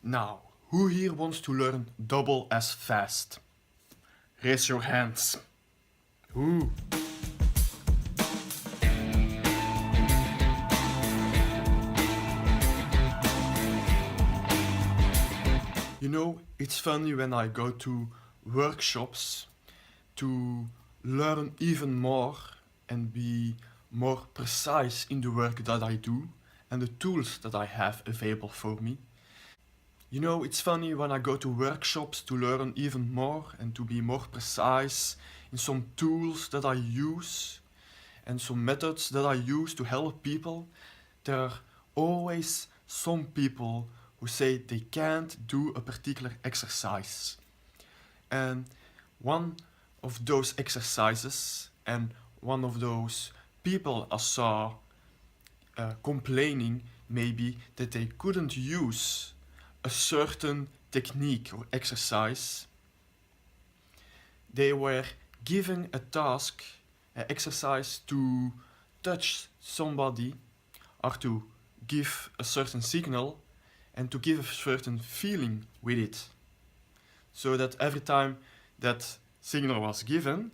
Now, who here wants to learn double as fast? Raise your hands. Ooh. You know, it's funny when I go to workshops to learn even more and be more precise in the work that I do and the tools that I have available for me. You know, it's funny when I go to workshops to learn even more and to be more precise in some tools that I use and some methods that I use to help people. There are always some people who say they can't do a particular exercise. And one of those exercises and one of those people I saw complaining maybe that they couldn't use a certain technique or exercise. They were given a task, an exercise to touch somebody or to give a certain signal and to give a certain feeling with it. So that every time that signal was given,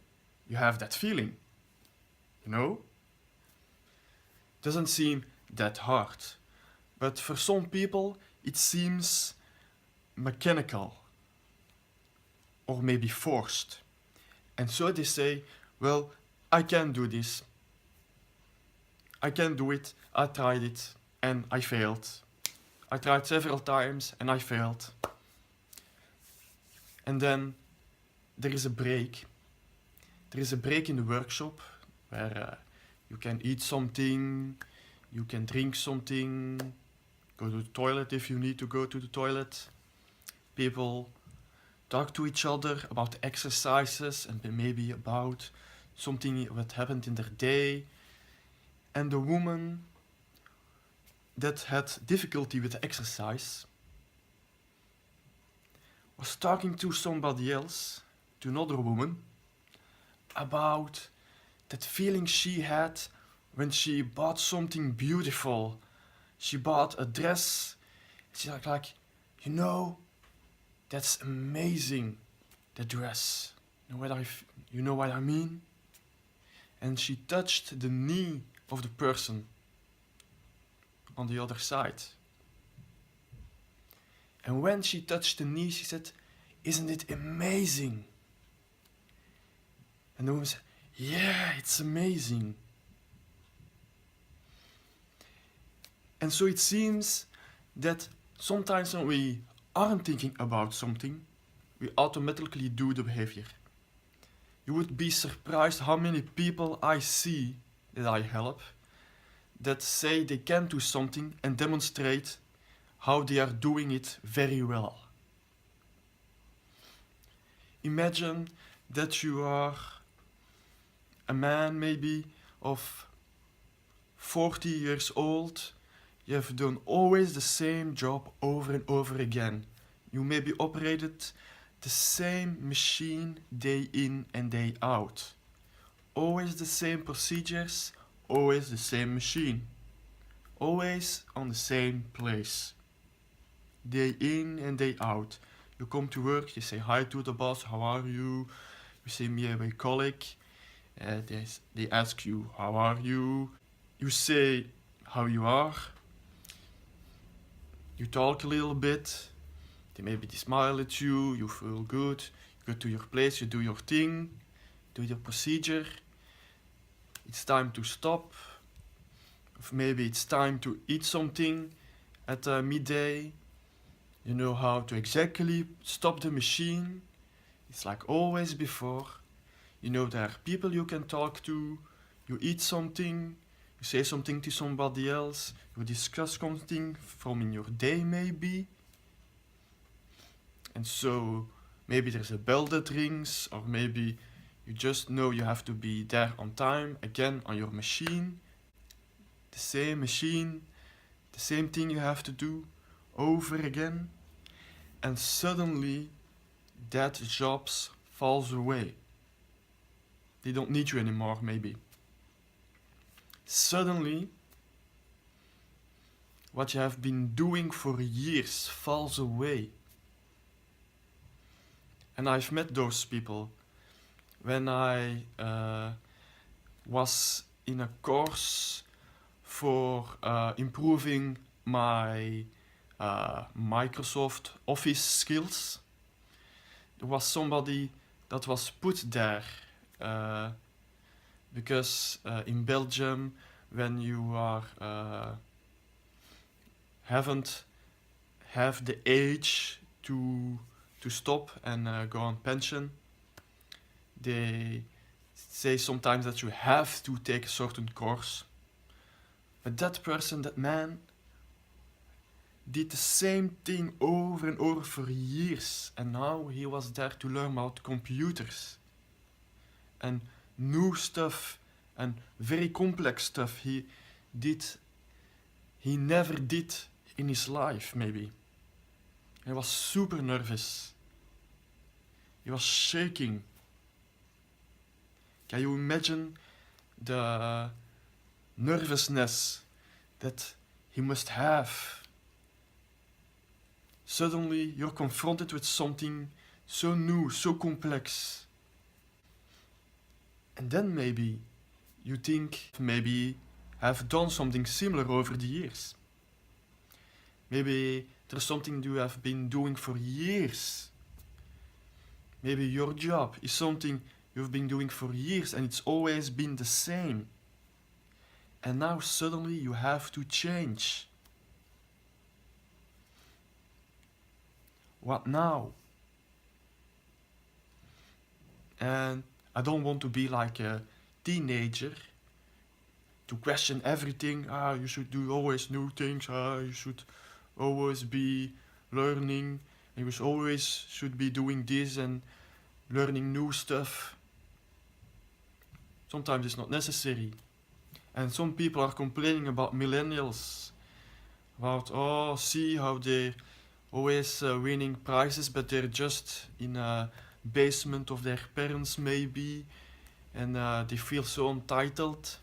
you have that feeling. You know? Doesn't seem that hard. But for some people, it seems mechanical or maybe forced. And so they say, well, I can do this. I can do it. I tried it and I failed. I tried several times and I failed. And then there is a break. There is a break in the workshop where you can eat something, you can drink something, go to the toilet if you need to go to the toilet. People talk to each other about the exercises and maybe about something that happened in their day. And the woman that had difficulty with the exercise was talking to somebody else, to another woman, about that feeling she had when she bought something beautiful. She bought a dress. She's like, you know, that's amazing, the dress. You know what I mean? And she touched the knee of the person on the other side. And when she touched the knee, she said, isn't it amazing? And the woman said, yeah, it's amazing. And so it seems that sometimes when we aren't thinking about something, we automatically do the behavior. You would be surprised how many people I see that I help that say they can do something and demonstrate how they are doing it very well. Imagine that you are a man maybe of 40 years old. You have done always the same job over and over again. You maybe operated the same machine day in and day out. Always the same procedures, always the same machine. Always on the same place. Day in and day out. You come to work, you say hi to the boss, how are you? You say me and my colleague. They ask you, how are you? You say how you are. You talk a little bit. They smile at you, you feel good. You go to your place, you do your thing, do your procedure. It's time to stop. Or maybe it's time to eat something at midday. You know how to exactly stop the machine. It's like always before. You know there are people you can talk to. You eat something. You say something to somebody else. You discuss something from in your day maybe. And so maybe there's a bell that rings, or maybe you just know you have to be there on time again on your machine. The same machine, the same thing you have to do over again. And suddenly that job falls away. They don't need you anymore maybe. Suddenly what you have been doing for years falls away. And I've met those people when I was in a course for improving my Microsoft Office skills. There was somebody that was put there because in Belgium, when you are haven't have the age to stop and go on pension, they say sometimes that you have to take a certain course. But that person, that man, did the same thing over and over for years, and now he was there to learn about computers and new stuff and very complex stuff he never did in his life. Maybe he was super nervous, he was shaking. Can you imagine the nervousness that he must have? Suddenly you're confronted with something so new, so complex. And then maybe you think maybe have done something similar over the years. Maybe there's something you have been doing for years. Maybe your job is something you've been doing for years and it's always been the same. And now suddenly you have to change. What now? And I don't want to be like a teenager to question everything. You should do always new things. You should always be learning. You always should be doing this and learning new stuff. Sometimes it's not necessary. And some people are complaining about millennials. About, see how they always winning prizes, but they're just in a basement of their parents maybe, and they feel so entitled.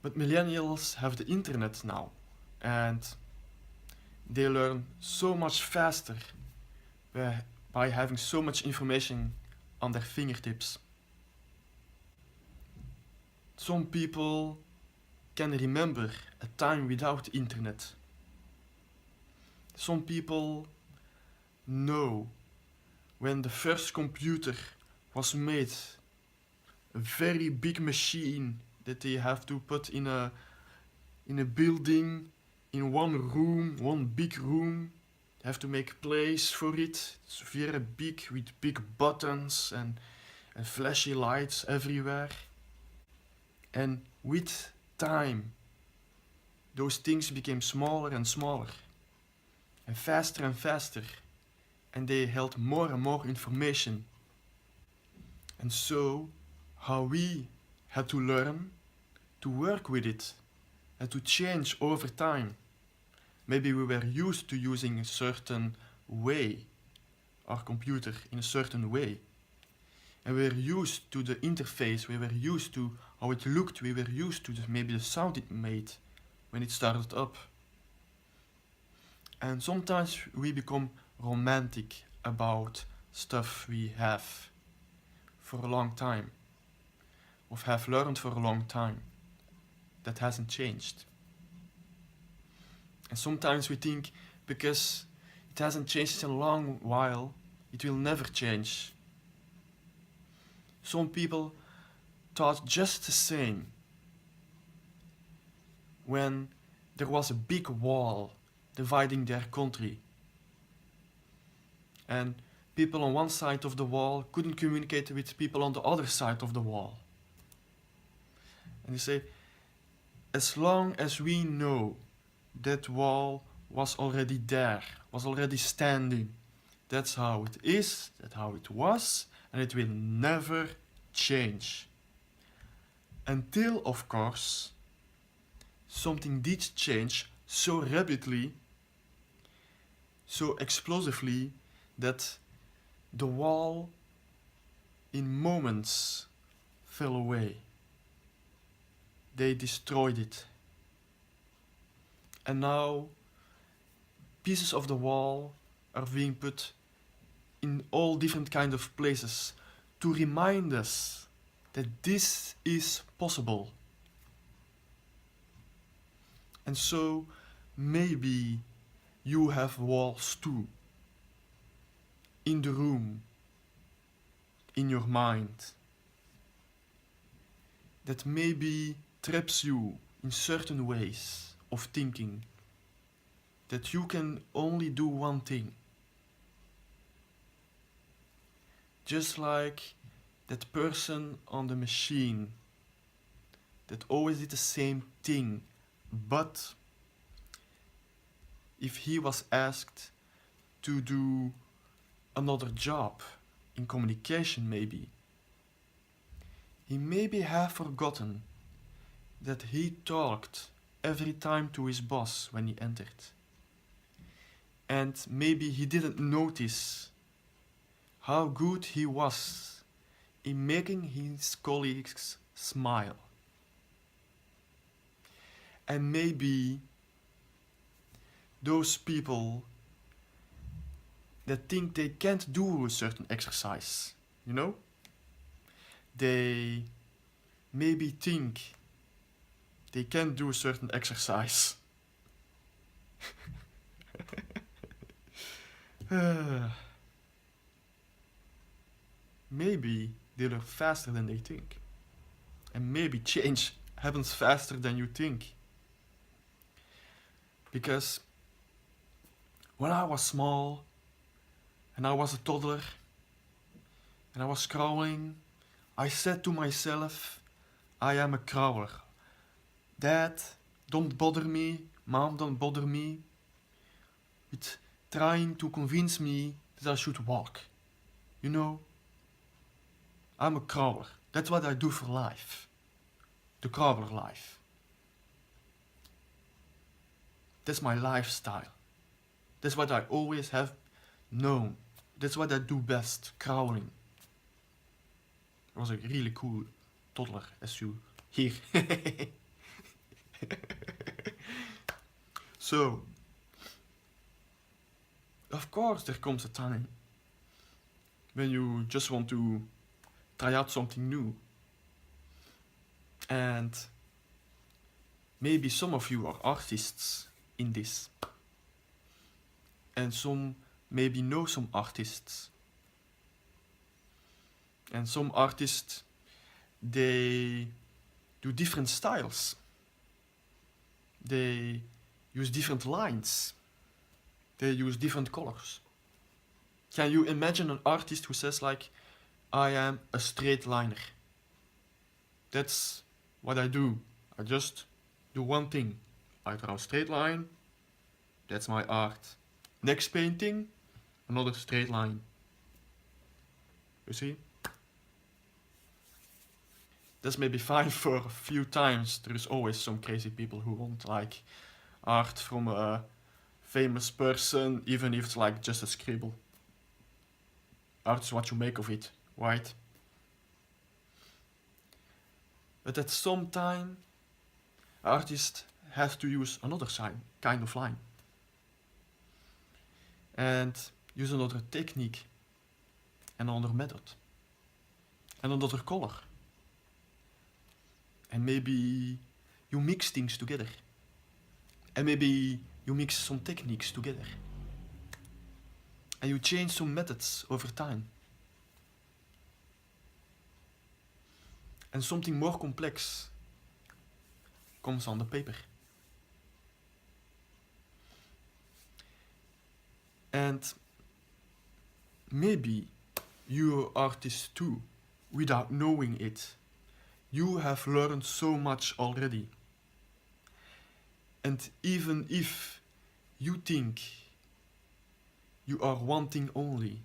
But millennials have the internet now, and they learn so much faster by having so much information on their fingertips. Some people can remember a time without internet. Some people know when the first computer was made, a very big machine that they have to put in a building, in one big room. They have to make place for it. It's very big with big buttons and flashy lights everywhere. And with time, those things became smaller and smaller and faster, and they held more and more information. And so, how we had to learn to work with it and to change over time. Maybe we were used to using a certain way, our computer in a certain way. And we were used to the interface, we were used to how it looked, we were used to maybe the sound it made when it started up. And sometimes we become romantic about stuff we have for a long time, or have learned for a long time, that hasn't changed. And sometimes we think because it hasn't changed in a long while, it will never change. Some people thought just the same when there was a big wall dividing their country. And people on one side of the wall couldn't communicate with people on the other side of the wall. And they say, as long as we know that wall was already there, was already standing, that's how it is, that's how it was, and it will never change. Until, of course, something did change so rapidly, so explosively, that the wall in moments fell away. They destroyed it. And now pieces of the wall are being put in all different kind of places to remind us that this is possible. And so maybe you have walls too, in the room, in your mind, that maybe traps you in certain ways of thinking, that you can only do one thing. Just like that person on the machine that always did the same thing, but if he was asked to do another job in communication maybe, he maybe have forgotten that he talked every time to his boss when he entered. And maybe he didn't notice how good he was in making his colleagues smile. And maybe those people that think they can't do a certain exercise, you know? They maybe think they can't do a certain exercise. Maybe they learn faster than they think. And maybe change happens faster than you think. Because when I was small and I was a toddler and I was crawling, I said to myself, I am a crawler. Dad, don't bother me. Mom, don't bother me with trying to convince me that I should walk. You know, I'm a crawler. That's what I do for life. The crawler life. That's my lifestyle. That's what I always have known. That's what I do best, crawling. I was a really cool toddler, as you hear. So, of course there comes a time when you just want to try out something new. And maybe some of you are artists in this. And some maybe know some artists. And some artists, they do different styles. They use different lines. They use different colors. Can you imagine an artist who says like, I am a straight liner. That's what I do. I just do one thing. I draw a straight line. That's my art. Next painting, another straight line. You see? That's maybe fine for a few times. There is always some crazy people who want like art from a famous person, even if it's like just a scribble. Art is what you make of it, right? But at some time, artist has to use another kind of line. And use another technique. And another method. And another color. And maybe you mix things together. And maybe you mix some techniques together. And you change some methods over time. And something more complex comes on the paper. And maybe you're an artist too, without knowing it. You have learned so much already. And even if you think you are one thing only,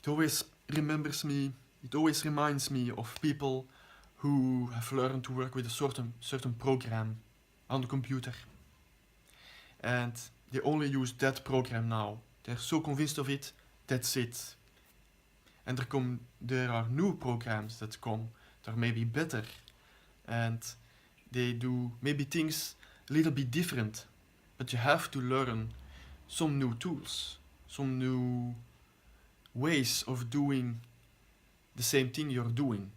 it always reminds me of people who have learned to work with a certain program on the computer. And they only use that program now. They're so convinced of it, that's it. And there are new programs that come that are maybe better. And they do maybe things a little bit different, but you have to learn some new tools, some new ways of doing the same thing you're doing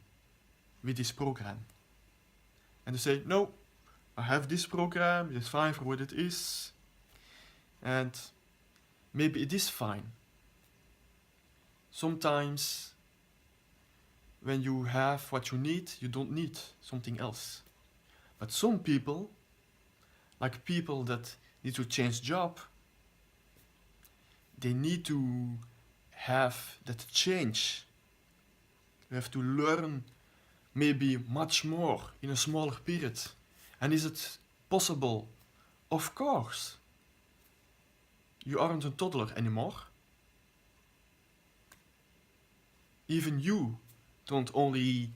with this program. And they say, no, I have this program, it's fine for what it is, and maybe it is fine. Sometimes when you have what you need, you don't need something else. But some people, like people that need to change job, they need to have that change. You have to learn maybe much more in a smaller period. And is it possible? Of course. You aren't a toddler anymore. Even you don't only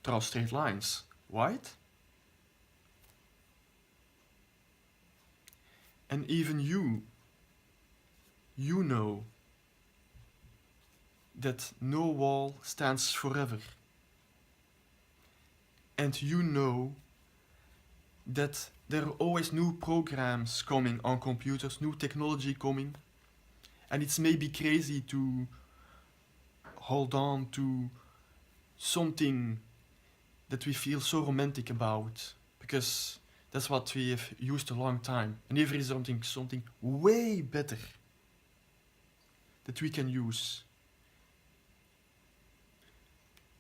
draw straight lines, right? And even you know that no wall stands forever. And you know that there are always new programs coming on computers, new technology coming. And it's maybe crazy to hold on to something that we feel so romantic about, because that's what we have used a long time. And if there is something way better that we can use,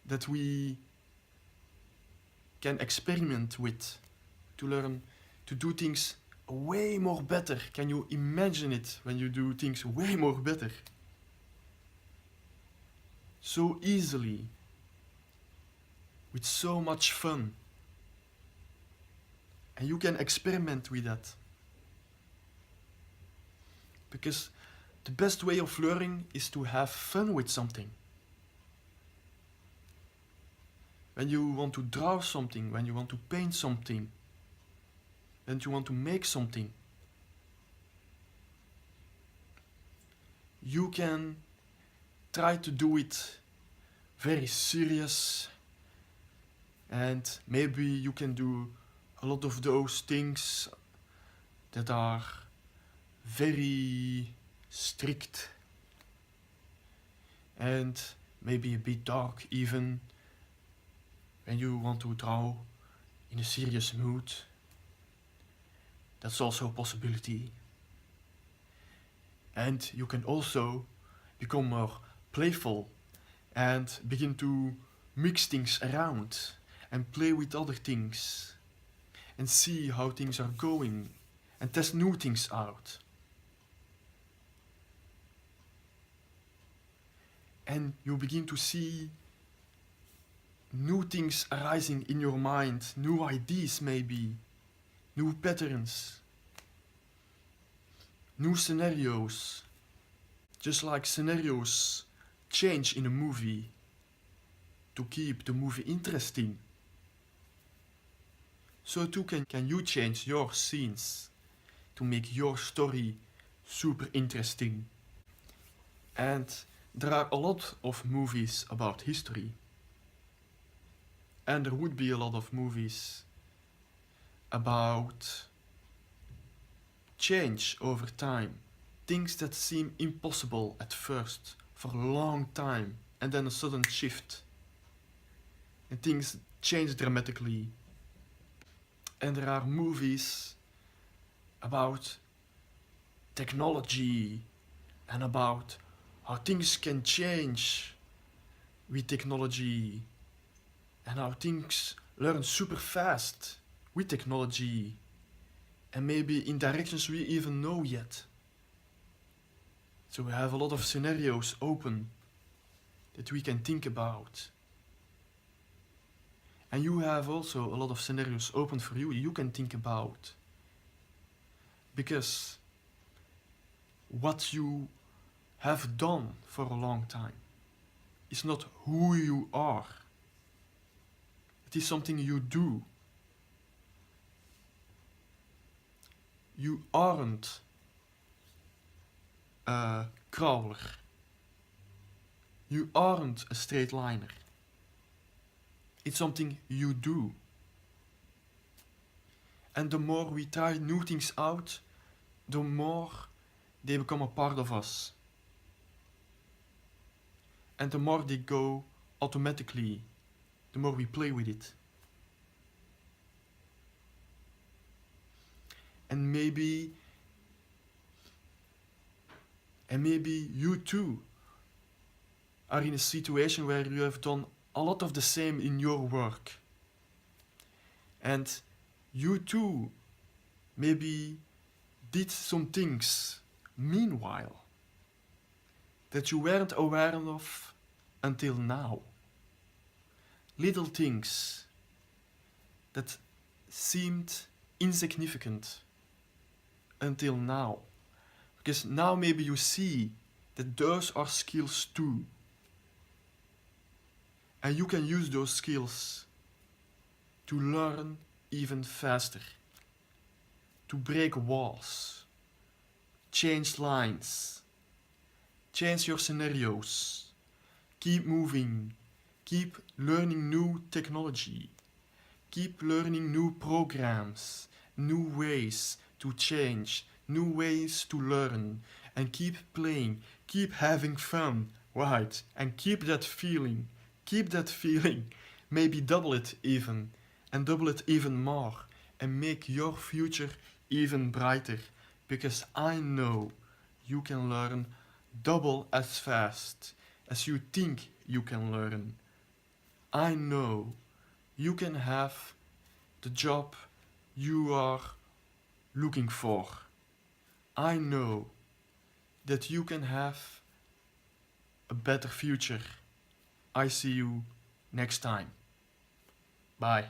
that we can experiment with, to learn to do things way more better. Can you imagine it when you do things way more better? So easily, with so much fun. And you can experiment with that. Because the best way of learning is to have fun with something. When you want to draw something, when you want to paint something, when you want to make something, you can try to do it very serious, and maybe you can do a lot of those things that are very strict and maybe a bit dark even, when you want to draw in a serious mood. That's also a possibility. And you can also become more playful and begin to mix things around and play with other things and see how things are going and test new things out. And you begin to see new things arising in your mind, new ideas maybe, new patterns, new scenarios. Just like scenarios change in a movie to keep the movie interesting, so too can you change your scenes to make your story super interesting. And there are a lot of movies about history. And there would be a lot of movies about change over time. Things that seem impossible at first for a long time, and then a sudden shift. And things change dramatically. And there are movies about technology and about how things can change with technology and how things learn super fast with technology and maybe in directions we even know yet. So we have a lot of scenarios open that we can think about. And you have also a lot of scenarios open for you can think about. Because what you have done for a long time is not who you are. It is something you do. You aren't a crawler. You aren't a straight liner. It's something you do. And the more we try new things out, the more they become a part of us. And the more they go automatically, the more we play with it. And maybe you too are in a situation where you have done a lot of the same in your work. And you too maybe did some things meanwhile that you weren't aware of until now. Little things that seemed insignificant until now. Because now maybe you see that those are skills too. And you can use those skills to learn even faster, to break walls, change lines, change your scenarios, keep moving, keep learning new technology, keep learning new programs, new ways to change, new ways to learn, and keep playing, keep having fun, right? And keep that feeling, maybe double it even, and double it even more, and make your future even brighter, because I know you can learn double as fast as you think you can learn. I know you can have the job you are looking for. I know that you can have a better future. I see you next time. Bye.